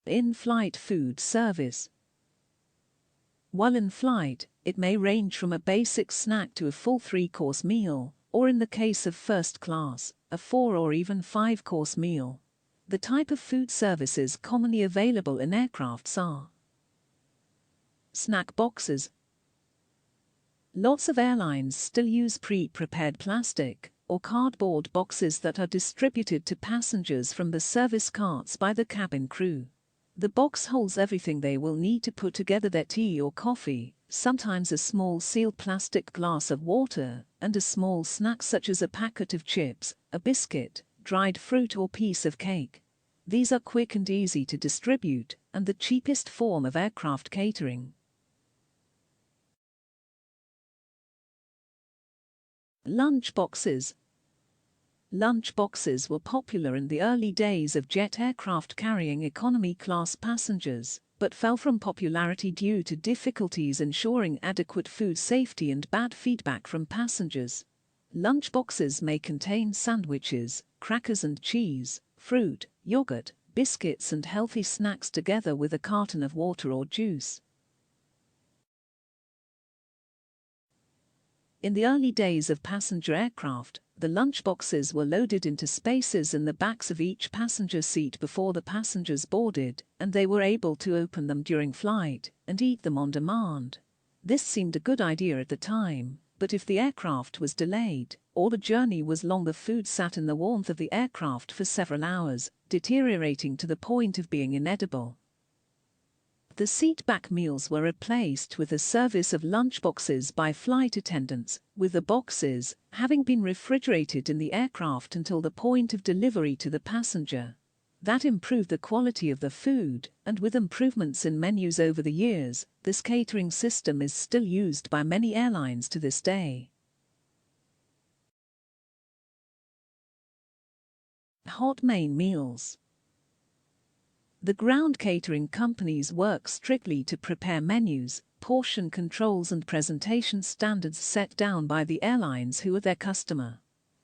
In-flight food service. While in flight, it may range from a basic snack to a full 3-course meal, or in the case of first class, a 4 or even 5-course meal. The type of food services commonly available in aircrafts are snack boxes. Lots of airlines still use pre-prepared plastic or cardboard boxes that are distributed to passengers from the service carts by the cabin crew. The box holds everything they will need to put together their tea or coffee, sometimes a small sealed plastic glass of water, and a small snack such as a packet of chips, a biscuit, dried fruit or piece of cake. These are quick and easy to distribute, and the cheapest form of aircraft catering. Lunch boxes. Lunch boxes were popular in the early days of jet aircraft carrying economy-class passengers, but fell from popularity due to difficulties ensuring adequate food safety and bad feedback from passengers. Lunch boxes may contain sandwiches, crackers and cheese, fruit, yogurt, biscuits and healthy snacks together with a carton of water or juice. In the early days of passenger aircraft, the lunchboxes were loaded into spaces in the backs of each passenger seat before the passengers boarded, and they were able to open them during flight and eat them on demand. This seemed a good idea at the time, but if the aircraft was delayed, or the journey was long, the food sat in the warmth of the aircraft for several hours, deteriorating to the point of being inedible. The seat-back meals were replaced with a service of lunchboxes by flight attendants, with the boxes having been refrigerated in the aircraft until the point of delivery to the passenger. That improved the quality of the food, and with improvements in menus over the years, this catering system is still used by many airlines to this day. Hot main meals. The ground catering companies work strictly to prepare menus, portion controls and presentation standards set down by the airlines who are their customer.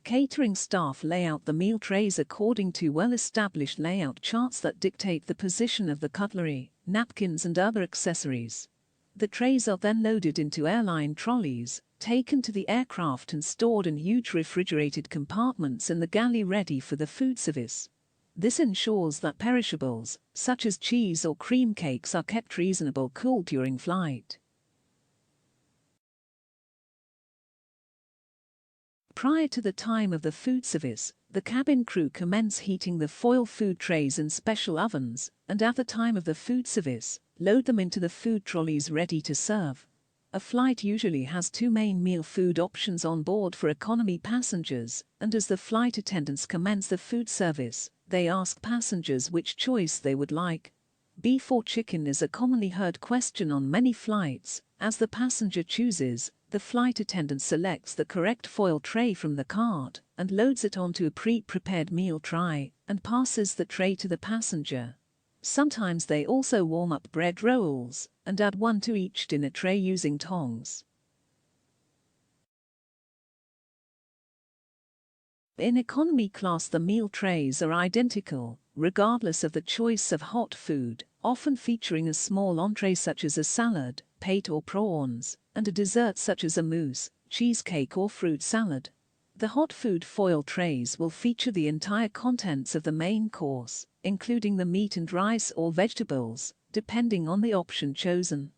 Catering staff lay out the meal trays according to well-established layout charts that dictate the position of the cutlery, napkins and other accessories. The trays are then loaded into airline trolleys, taken to the aircraft and stored in huge refrigerated compartments in the galley ready for the food service. This ensures that perishables, such as cheese or cream cakes, are kept reasonably cool during flight. Prior to the time of the food service, the cabin crew commence heating the foil food trays in special ovens, and at the time of the food service, load them into the food trolleys ready to serve. A flight usually has 2 main meal food options on board for economy passengers, and as the flight attendants commence the food service, they ask passengers which choice they would like. Beef or chicken is a commonly heard question on many flights. As the passenger chooses, the flight attendant selects the correct foil tray from the cart and loads it onto a pre-prepared meal tray and passes the tray to the passenger. Sometimes they also warm up bread rolls and add one to each dinner tray using tongs. In economy class, the meal trays are identical, regardless of the choice of hot food, often featuring a small entree such as a salad, pate or prawns, and a dessert such as a mousse, cheesecake or fruit salad. The hot food foil trays will feature the entire contents of the main course, including the meat and rice or vegetables, depending on the option chosen.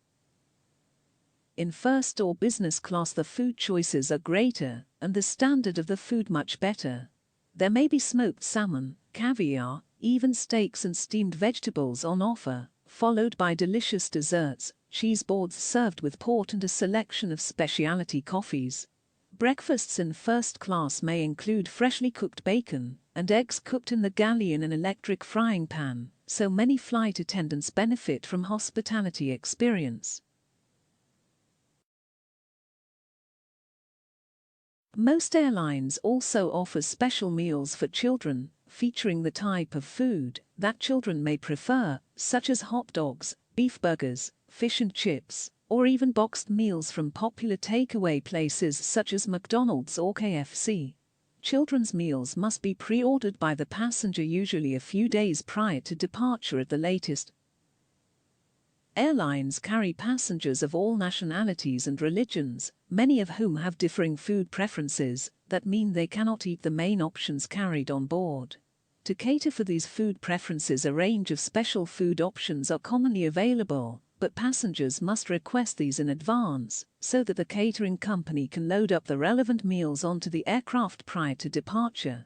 In first or business class, the food choices are greater and the standard of the food much better. There may be smoked salmon, caviar, even steaks and steamed vegetables on offer, followed by delicious desserts, cheese boards served with port and a selection of specialty coffees. Breakfasts in first class may include freshly cooked bacon and eggs cooked in the galley in an electric frying pan, so many flight attendants benefit from hospitality experience. Most airlines also offer special meals for children, featuring the type of food that children may prefer, such as hot dogs, beef burgers, fish and chips, or even boxed meals from popular takeaway places such as McDonald's or KFC. Children's meals must be pre-ordered by the passenger usually a few days prior to departure at the latest. Airlines carry passengers of all nationalities and religions, many of whom have differing food preferences that mean they cannot eat the main options carried on board. To cater for these food preferences, a range of special food options are commonly available, but passengers must request these in advance so that the catering company can load up the relevant meals onto the aircraft prior to departure.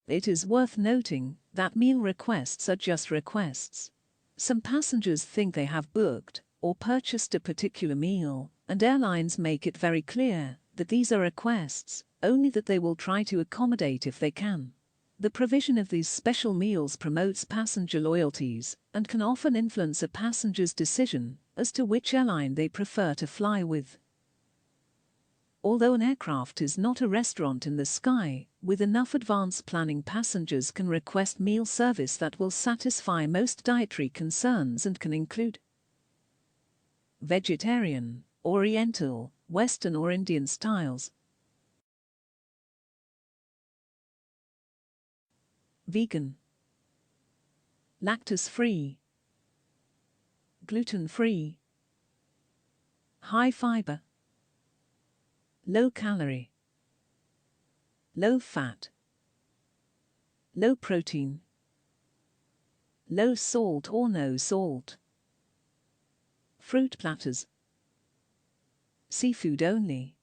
It is worth noting that meal requests are just requests. Some passengers think they have booked or purchased a particular meal, and airlines make it very clear that these are requests, only that they will try to accommodate if they can. The provision of these special meals promotes passenger loyalties and can often influence a passenger's decision as to which airline they prefer to fly with. Although an aircraft is not a restaurant in the sky, with enough advance planning, passengers can request meal service that will satisfy most dietary concerns and can include vegetarian, Oriental, Western or Indian styles, vegan, lactose-free, gluten-free, high fiber, low calorie, low fat, low protein, low salt or no salt, fruit platters, seafood only.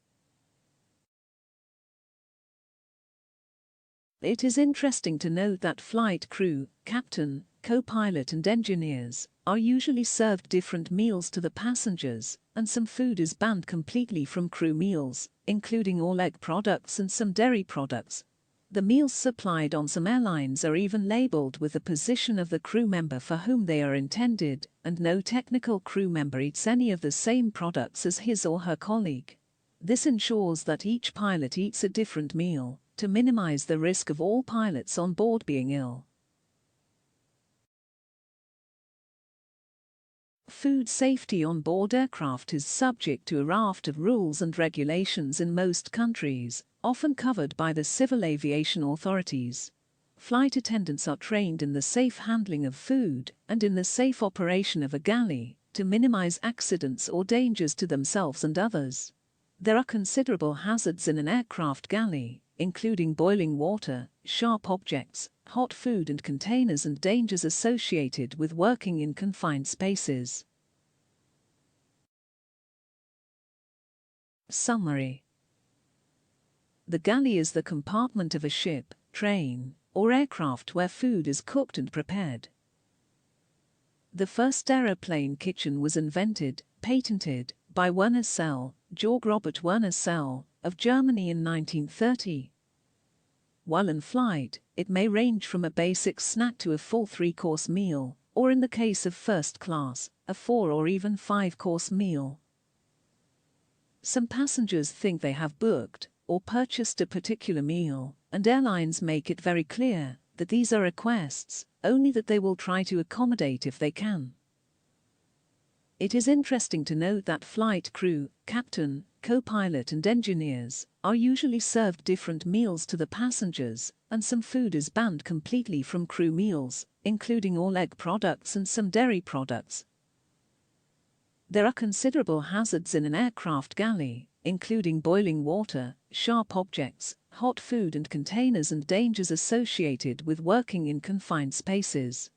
It is interesting to note that flight crew, captain, co-pilot and engineers are usually served different meals to the passengers, and some food is banned completely from crew meals, including all egg products and some dairy products. The meals supplied on some airlines are even labeled with the position of the crew member for whom they are intended, and no technical crew member eats any of the same products as his or her colleague. This ensures that each pilot eats a different meal, to minimize the risk of all pilots on board being ill. Food safety on board aircraft is subject to a raft of rules and regulations in most countries, often covered by the civil aviation authorities. Flight attendants are trained in the safe handling of food and in the safe operation of a galley to minimize accidents or dangers to themselves and others. There are considerable hazards in an aircraft galley, including boiling water, sharp objects, hot food and containers, and dangers associated with working in confined spaces. Summary: the galley is the compartment of a ship, train, or aircraft where food is cooked and prepared. The first aeroplane kitchen was invented, patented, by Werner Selle, Georg Robert Werner Selle, of Germany in 1930. While in flight, it may range from a basic snack to a full 3-course meal, or in the case of first class, a 4 or even 5-course meal. Some passengers think they have booked or purchased a particular meal, and airlines make it very clear that these are requests, only that they will try to accommodate if they can. It is interesting to note that flight crew, captain, co-pilot and engineers are usually served different meals to the passengers, and some food is banned completely from crew meals, including all egg products and some dairy products. There are considerable hazards in an aircraft galley, including boiling water, sharp objects, hot food and containers, and dangers associated with working in confined spaces.